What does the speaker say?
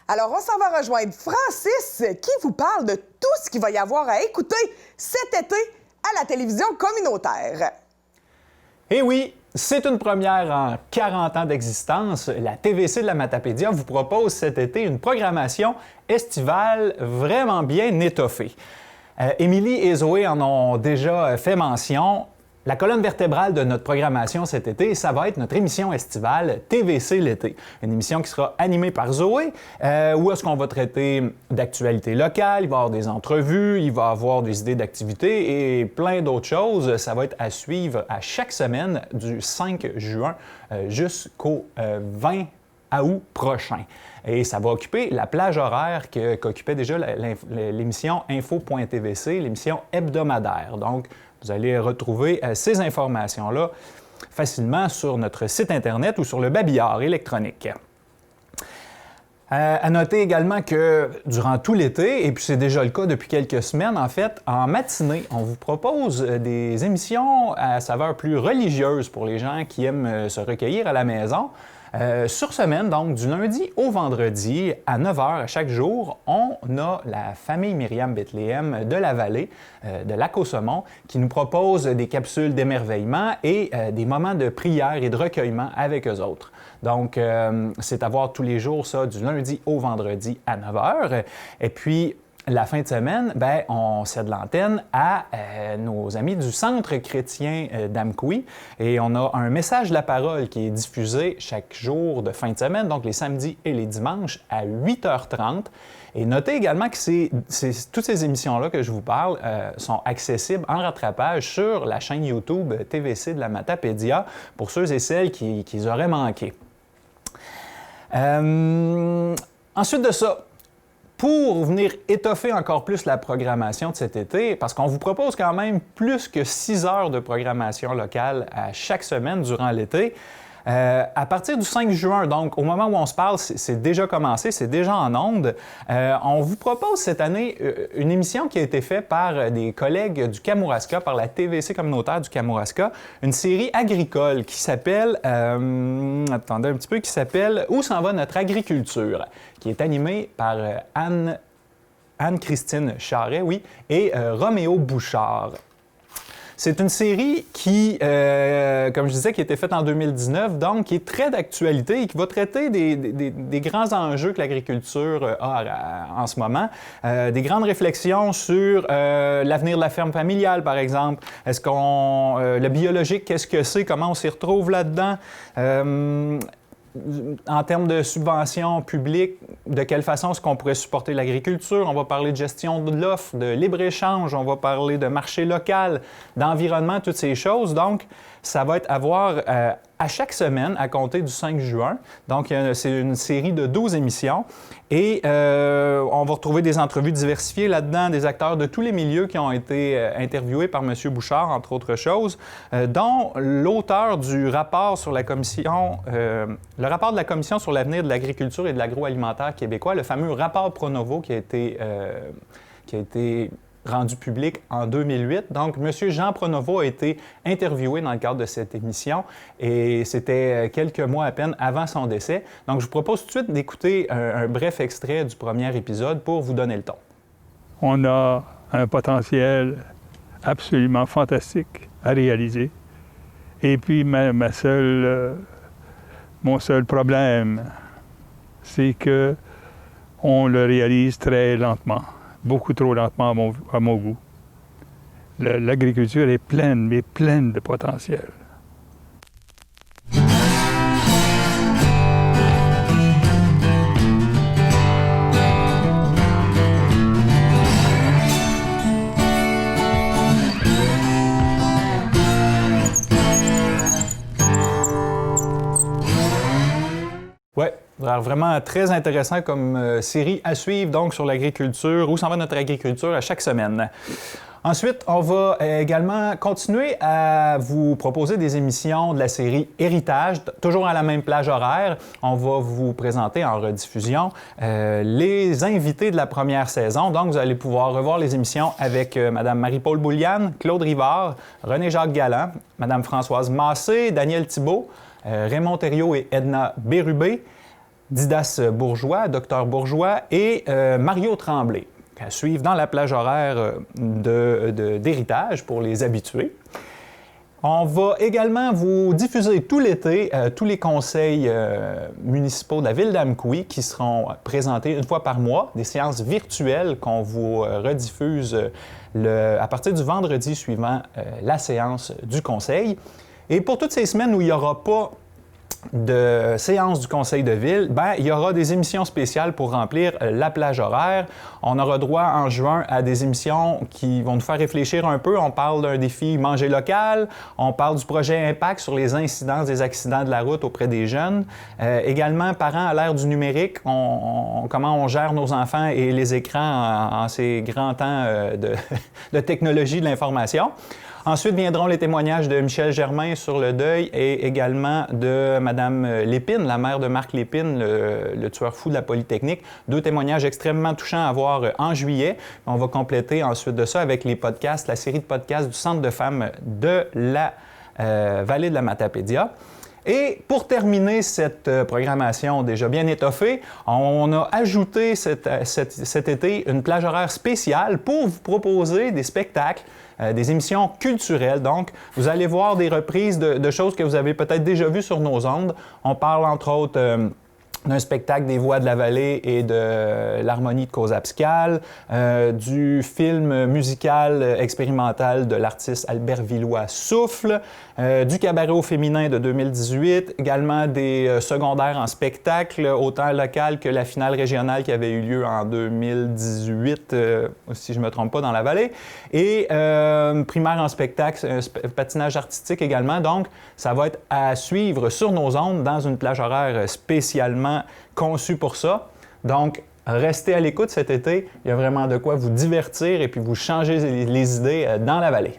Alors, on s'en va rejoindre Francis qui vous parle de tout ce qu'il va y avoir à écouter cet été à la télévision communautaire. Eh oui, c'est une première en 40 ans d'existence. La TVC de la Matapédia vous propose cet été une programmation estivale vraiment bien étoffée. Émilie et Zoé en ont déjà fait mention. La colonne vertébrale de notre programmation cet été, ça va être notre émission estivale TVC l'été. Une émission qui sera animée par Zoé, où est-ce qu'on va traiter d'actualités locales, il va y avoir des entrevues, il va y avoir des idées d'activités et plein d'autres choses. Ça va être à suivre à chaque semaine du 5 juin jusqu'au 20 août prochain. Et ça va occuper la plage horaire qu'occupait déjà l'émission Info.tvc, l'émission hebdomadaire. Donc, vous allez retrouver ces informations-là facilement sur notre site Internet ou sur le babillard électronique. À noter également que durant tout l'été, et puis c'est déjà le cas depuis quelques semaines, en fait, en matinée, on vous propose des émissions à saveur plus religieuse pour les gens qui aiment se recueillir à la maison. Sur semaine, donc du lundi au vendredi, à 9h à chaque jour, on a la famille Myriam Bethléem de la Vallée, de Lac-au-Saumon, qui nous propose des capsules d'émerveillement et des moments de prière et de recueillement avec eux autres. Donc, c'est à voir tous les jours, ça, du lundi au vendredi à 9h. Et puis, la fin de semaine, on cède l'antenne à nos amis du Centre chrétien d'Amqui et on a un message de la parole qui est diffusé chaque jour de fin de semaine, donc les samedis et les dimanches à 8h30. Et notez également que toutes ces émissions-là que je vous parle sont accessibles en rattrapage sur la chaîne YouTube TVC de la Matapédia pour ceux et celles qui auraient manqué. Ensuite de ça, pour venir étoffer encore plus la programmation de cet été, parce qu'on vous propose quand même plus que 6 heures de programmation locale à chaque semaine durant l'été, à partir du 5 juin, donc au moment où on se parle, c'est déjà commencé, c'est déjà en ondes, on vous propose cette année une émission qui a été faite par des collègues du Kamouraska, par la TVC communautaire du Kamouraska, une série agricole qui s'appelle, attendez un petit peu, qui s'appelle « Où s'en va notre agriculture », qui est animée par Anne-Christine Charret, oui, et Roméo Bouchard. C'est une série qui, comme je disais, qui a été faite en 2019, donc qui est très d'actualité et qui va traiter des grands enjeux que l'agriculture a en ce moment. Des grandes réflexions sur l'avenir de la ferme familiale, par exemple. Est-ce qu'on... le biologique, qu'est-ce que c'est? Comment on s'y retrouve là-dedans? En termes de subventions publiques, de quelle façon est-ce qu'on pourrait supporter l'agriculture? On va parler de gestion de l'offre, de libre-échange, on va parler de marché local, d'environnement, toutes ces choses. Donc, ça va être à voir à chaque semaine à compter du 5 juin. Donc, c'est une série de 12 émissions. Et on va retrouver des entrevues diversifiées là-dedans, des acteurs de tous les milieux qui ont été interviewés par M. Bouchard, entre autres choses, dont l'auteur du rapport sur la commission, le rapport de la Commission sur l'avenir de l'agriculture et de l'agroalimentaire québécois, le fameux rapport Pronovo qui a été rendu public en 2008. Donc, M. Jean Pronovo a été interviewé dans le cadre de cette émission et c'était quelques mois à peine avant son décès. Donc, je vous propose tout de suite d'écouter un bref extrait du premier épisode pour vous donner le ton. On a un potentiel absolument fantastique à réaliser. Et puis, mon seul problème, c'est que on le réalise très lentement. Beaucoup trop lentement à mon goût. L'agriculture est pleine, mais pleine de potentiel. Ouais, vraiment très intéressant comme série à suivre donc sur l'agriculture, où s'en va notre agriculture à chaque semaine. Ensuite, on va également continuer à vous proposer des émissions de la série Héritage, toujours à la même plage horaire. On va vous présenter en rediffusion les invités de la première saison. Donc, vous allez pouvoir revoir les émissions avec Mme Marie-Paul Bouliane, Claude Rivard, René-Jacques Galland, Mme Françoise Massé, Daniel Thibault, Raymond Thériault et Edna Bérubé, Didas Bourgeois, Dr Bourgeois et Mario Tremblay, à suivre dans la plage horaire d'héritage pour les habitués. On va également vous diffuser tout l'été tous les conseils municipaux de la ville d'Amqui qui seront présentés une fois par mois, des séances virtuelles qu'on vous rediffuse à partir du vendredi suivant la séance du conseil. Et pour toutes ces semaines où il n'y aura pas de séance du conseil de ville, il y aura des émissions spéciales pour remplir la plage horaire. On aura droit en juin à des émissions qui vont nous faire réfléchir un peu. On parle d'un défi manger local, on parle du projet Impact sur les incidences des accidents de la route auprès des jeunes. Également, parents à l'ère du numérique, comment on gère nos enfants et les écrans en ces grands temps de technologie de l'information. Ensuite viendront les témoignages de Michel Germain sur le deuil et également de Mme Lépine, la mère de Marc Lépine, le tueur fou de la Polytechnique. 2 témoignages extrêmement touchants à voir en juillet. On va compléter ensuite de ça avec les podcasts, la série de podcasts du Centre de femmes de la Vallée de la Matapédia. Et pour terminer cette programmation déjà bien étoffée, on a ajouté cet été une plage horaire spéciale pour vous proposer des spectacles, des émissions culturelles. Donc, vous allez voir des reprises de choses que vous avez peut-être déjà vues sur nos ondes. On parle entre autres d'un spectacle des Voix de la Vallée et de l'harmonie de cause abscale, du film musical expérimental de l'artiste Albert Villois Souffle, du cabaret au féminin de 2018, également des secondaires en spectacle, autant local que la finale régionale qui avait eu lieu en 2018, si je ne me trompe pas, dans la vallée, et primaire en spectacle, patinage artistique également. Donc, ça va être à suivre sur nos ondes dans une plage horaire spécialement conçue pour ça. Donc, restez à l'écoute cet été. Il y a vraiment de quoi vous divertir et puis vous changer les idées dans la vallée.